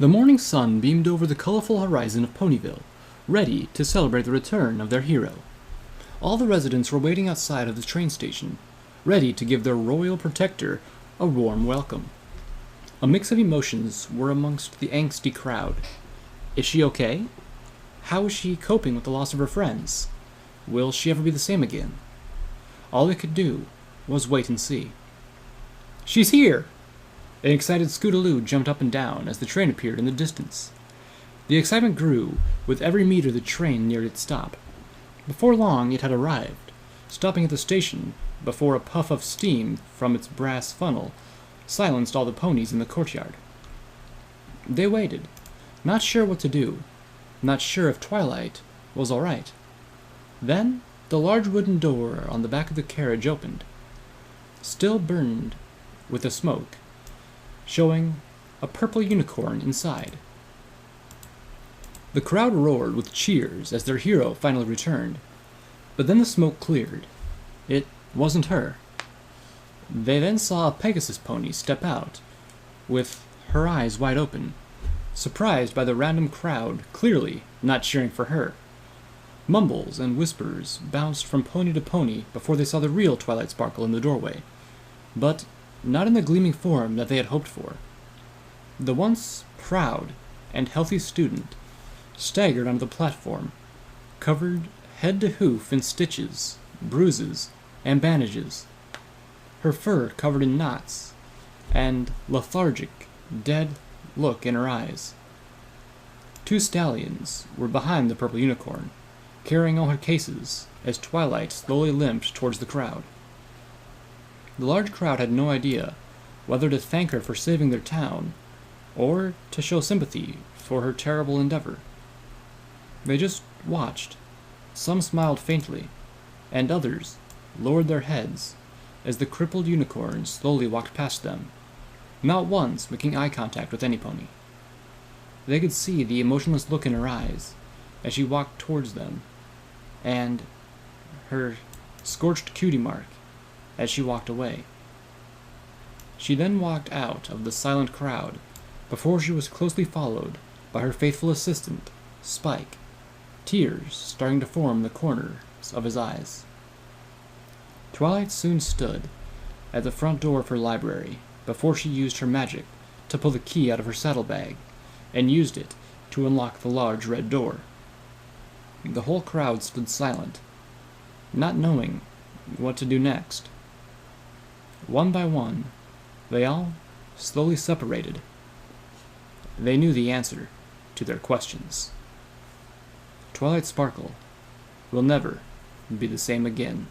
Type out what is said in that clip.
The morning sun beamed over the colorful horizon of Ponyville, ready to celebrate the return of their hero. All the residents were waiting outside of the train station, ready to give their royal protector a warm welcome. A mix of emotions were amongst the angsty crowd. Is she okay? How is she coping with the loss of her friends? Will she ever be the same again? All they could do was wait and see. "She's here!" An excited Scootaloo jumped up and down as the train appeared in the distance. The excitement grew with every meter the train neared its stop. Before long it had arrived, stopping at the station before a puff of steam from its brass funnel silenced all the ponies in the courtyard. They waited, not sure what to do, not sure if Twilight was all right. Then the large wooden door on the back of the carriage opened, still burned with the smoke, showing a purple unicorn inside. The crowd roared with cheers as their hero finally returned, but then the smoke cleared. It wasn't her. They then saw a Pegasus pony step out, with her eyes wide open, surprised by the random crowd clearly not cheering for her. Mumbles and whispers bounced from pony to pony before they saw the real Twilight Sparkle in the doorway, but not in the gleaming form that they had hoped for. The once proud and healthy student staggered onto the platform, covered head to hoof in stitches, bruises, and bandages, her fur covered in knots, and lethargic, dead look in her eyes. Two stallions were behind the purple unicorn, carrying all her cases as Twilight slowly limped towards the crowd. The large crowd had no idea whether to thank her for saving their town, or to show sympathy for her terrible endeavor. They just watched. Some smiled faintly, and others lowered their heads as the crippled unicorn slowly walked past them, not once making eye contact with any pony. They could see the emotionless look in her eyes as she walked towards them, and her scorched cutie mark as she walked away. She then walked out of the silent crowd before she was closely followed by her faithful assistant, Spike, tears starting to form in the corners of his eyes. Twilight soon stood at the front door of her library before she used her magic to pull the key out of her saddlebag and used it to unlock the large red door. The whole crowd stood silent, not knowing what to do next. One by one, they all slowly separated. They knew the answer to their questions. Twilight Sparkle will never be the same again.